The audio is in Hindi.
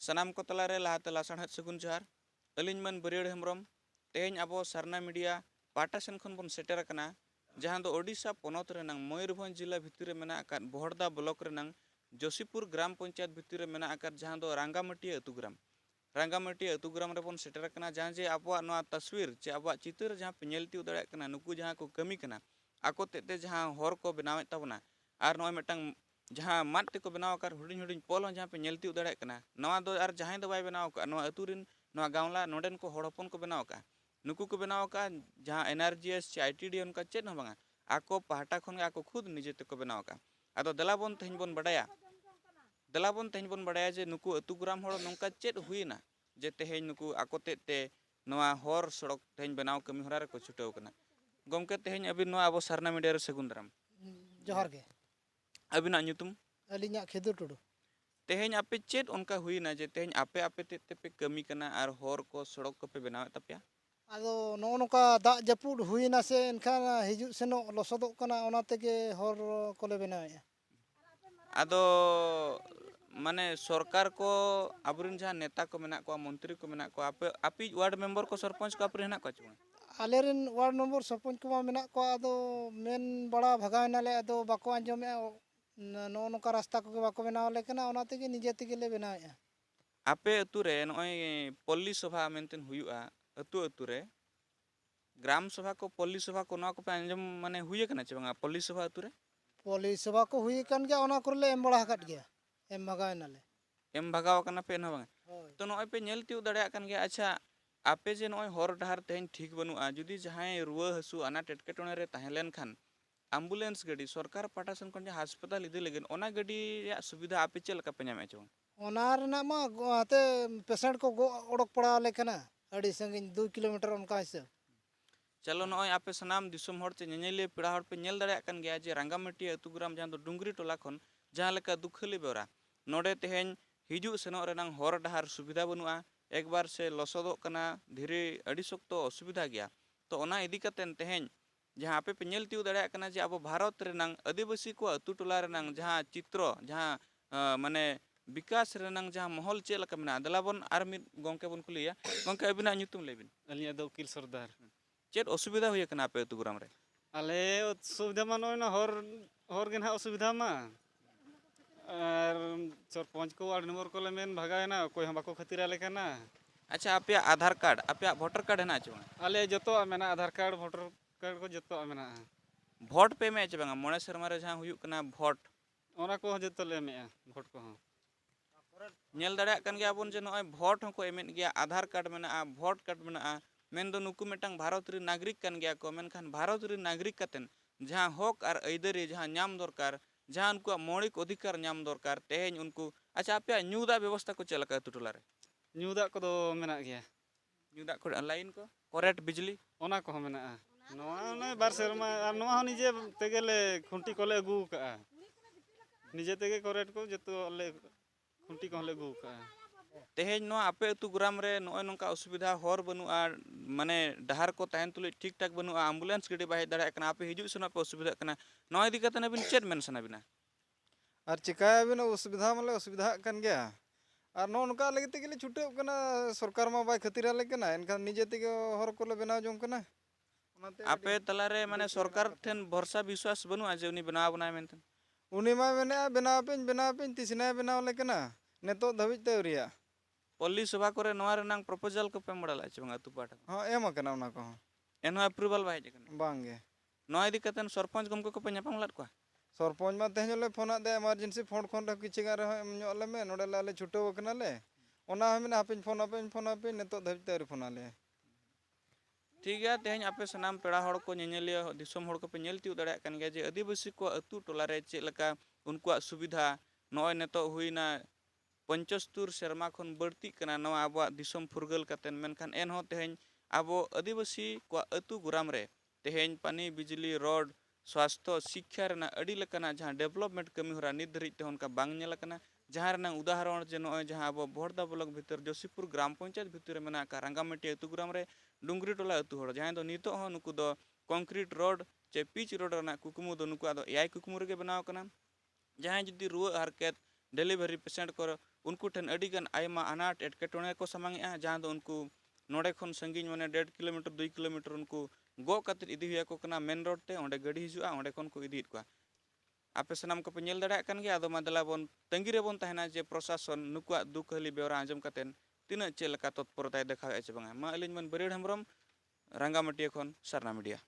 सनाम को तलारे लाहाते लासाणहत सगुन जोहार अलिंग मन बरियड़ हेम्ब्रम तेहेñ abo सारना मीडिया पाटा सेन खन बन सेटर कना जहां दो ओडिशा पोनोत रेनांग मयूरभंज जिला भितर रे मेना आकात बोहड़दा ब्लॉक रेनांग जोशीपुर ग्राम पंचायत भितर रे मेना आकात जहां दो रांगामाटी अतु ग्राम रे बन सेटर कना जहां जे abo नोआ तस्वीर चे abo चित्र जहां पे नेल तिउ दड़े कना नुकु जहां को कमी कना आको तेते जहां हर को बनावे ताबना आर नोय मेटांग जहां मात ते को बनाव कर हुडिन हुडिन पोल जहां पे नेल तिउ दड़े कना नोआ दो आर जहां दो बाय बनाव का नोआ अतु रिन नोआ गावला नोडेन को हड़ हपन को बनाव का नुकु को बनाव का जहां एनआरजीएस चे आईटीडी उनका चेत न बांगा आको पाहटा खन आको खुद निजे ते को बनाव का आदो दलाबन तेहन बन बडाया जे नुकु अतु ग्राम हड़ नोंका चेत हुइना जे तेहेñ नुकु आको ते नोआ हर सड़क तेहेñ बनाव कमी हरा रे को छुटाव कना गमके तेहेñ अबिन नोआ अबो सारना मीडिया रे सगुन दाराम जोहार गे अबिना ᱧᱩᱛᱩᱢ अलिंगा खेदू टुडू तेहेñ आपे चेत उनका हुइना जे तेहेñ आपे आपे ते पे कमी कना आर हर को सड़क को पे बनाव तपया आदो नो नोका दाग जपुड हुइना से एनखान हिजु सेनो लसदोग कना ओना तेगे हर कोले बनाया आदो माने सरकार को अबरिन जहां नेता को मेना को मंत्री को मेना को आपे आपी वार्ड मेंबर को सरपंच को आपरे हेना को चुन आलेरिन वार्ड नंबर सरपंच को मेना को आदो मेन बड़ा भगावनाले आदो बाको आंजमे नो नोका रास्ता को बाको बनावले कना ओना तेगे निजे तेगे ले बनाया आपे अतु रे नय पल्ली सभा मेनतेन हुयुआ अतु रे ग्राम सभा को पल्ली सभा को नोआ को पे आंजम माने हुये कना चे बांगा पल्ली सभा अतु रे पल्ली सभा को हुई कन गया ओना करले एम बड़ा हकट गया एम भगावनाले एम भगाव कना पे न बांगा तो नय पे नेल तिउ दड़या कन गया अच्छा आपे जे नय हर डहार तेहेñ ठीक बनुआ जुदी जहां रुआ हसु अना टेटकेटोने रे ताहेलेन खान एम्बुलेंस गाड़ी सरकार पाटासन कोन जे अस्पताल इदि लेगिन ओना गाड़ी या सुविधा आपे चेल का पे नामे च ओना रेना मा हाते पेशेंट को गो ओडक पड़ा ले कना अड़ी संगिन 2 किलोमीटर उनका हिसाब चलो नय आपे सनाम दिसम हर चे नेनेले पेड़ा हर पे नेल दड़या कन गया जे रांगामाटी अतु ग्राम जहां दो डुंगरी टोला खन जहां लेका दुखली बेरा नोडे तेहेñ हिजु सेनो रेनांग हर डहार सुविधा बनुआ एक बार से लसदोग कना धीरे अड़ी सख्तो असुविधा गया तो ओना इदी कतेन तेहेñ जहां आपे पे नेल तिउ दड़या कना जे अब भारत रेनांग आदिवासी को अतु टोला रेनांग जहां चित्र जहां माने विकास रेनांग जहां माहौल चेल का मेना दलाबन आर मिद गोंके बन कुलिया गोंके अबिना ᱧᱩᱛᱩᱢ लेबिन अलिया दो उकिल सरदार चेत असुविधा हुई कना पे अतु ग्राम रे आले सुविधा मा नोय हर गे ना असुविधा मा और सरपंच को वार्ड नंबर को ले मेन भगायना कोई हम बाको खातिर आले कना अच्छा आपे आधार कार्ड आपे वोटर कार्ड हेना च आले जतो मेना आधार कार्ड वोटर कार्ड को जतो मेना भोट पे में च बांगा मोणे शर्मा रे जहां हुयुक कना भोट ओना को जतो ले एमेआ भोट को नेल दड़या कन गया बन जे नय भोट हको एमेन गया आधार कार्ड मेना भोट कार्ड मेना मेन दो नुकु मेटांग भारत रे नागरिक कन गया को मेनखान भारत रे नागरिक कतेन जहां हक आर अइदरी जहां नाम दरकार जहां उनको मौलिक अधिकार नाम दरकार तेहेñ उनको अच्छा आपे न्यूदा व्यवस्था को चलका अतु टोला रे न्यूदा को दो मेना गया न्यूदा को लाइन को करेंट बिजली ओना को मेना नोआ ने बार सेरमा आर नोआ निजे तेगेले खुंटी कोले अगु का निजे तेगे करेंट को जतो ले खुंटी को ले अगु का तेहेñ नो आपे अतु ग्राम रे नय नोंका असुविधा हर बनुआ माने डहार को ताहेन तुले ठीक ठाक बनुआ एम्बुलेंस गाड़ी बाहे दड़या कना आपे हिजु सना पे असुविधा कना नय इदी कतन अबिन चेत मेन सना बिना और चिकाया बिना असुविधा माले असुविधा कन गया और नो नोका लगे तेगे छुटे कना सरकार मा बाय खातिर आले कना एनखान निजे तेगे हर कोले बनाव जों कना आपे तलारे माने सरकार ठेन भरोसा विश्वास बनुआ जे उनी बनाव बनाय मेनते उनी मा मेने बनाव पे तिसना बनाव ले कना नेतो धबिज ते उरिया पल्ली सभा करे नोआ रेनांग प्रपोजल को पे मडला च बांगा अतु पाटा हां एम कना उना को एनो अप्रूवल बाय जकन बांगे नोआ इदी कतन सरपंच गमको को पे ᱧᱟᱯᱟᱢ ᱞᱟᱫ ᱠᱚᱣᱟ सरपंच मा तेहन ले फोन दे इमरजेंसी फोन खन रे किछि गार हम ᱧᱚᱜ ले नोडे लाले छुटो कना ले ओना हम हापिन फोन आपे नेतो धबिज ते फोन आले ठीक गया तेहेñ आपे सनाम पेड़ा हड़ को नेनेलिया दिसम हड़ को पे नेल तिउ दड़या कन गया जे आदिवासी को अतु टोला रे चे लका उनको सुविधा नय नेतो हुइना 75 शर्मा खन बढ़ती कना नवा आबो दिसम फुरगल कतेन मेनखान एन हो तेहेñ आबो आदिवासी को अतु ग्राम रे तेहेñ पानी बिजली रोड स्वास्थ्य शिक्षा रेना अड़ी लेकाना जहां डेवलपमेंट कमी होरा नित धरित ते उनका बांग नेल कना जहां रेना उदाहरण जे नय जहां आबो बोहड़दा ब्लॉक भीतर जोशीपुर ग्राम पंचायत भीतर मेना का रांगामाटी अतु ग्राम रे डुंगरी टोला अतु हड़ जहां दो नितो हो नुकु दो कंक्रीट रोड चे पिच रोड रेना कुकुमु दो नुकु आदो एआई कुकुमु रे बनाव कना जहां जदी रुआ हरकत डिलीवरी पेशेंट को उनको ठेन अडिगान आयमा अनाट एटकेटोणे को सामांगेआ जहाँ दो उनको नोडे खन संगीन माने 1.5 किलोमीटर 2 किलोमीटर उनको गो कते इदी हुया को कना मेन रोड ते ओंडे गाड़ी हिजुआ ओंडे खन को इदीत को आपे सनाम को पेल दाड़ा कान गया आदो मादला बोन तंगी रे बोन तहना जे प्रशासन नुकुआ दुख हली बेवरा आंजम कातेन तीना चेलका तत्परताय देखावे चे बांगा मा अलिन मन बरेड़ हेमब्रम रंगामाटिया खन सरना मीडिया।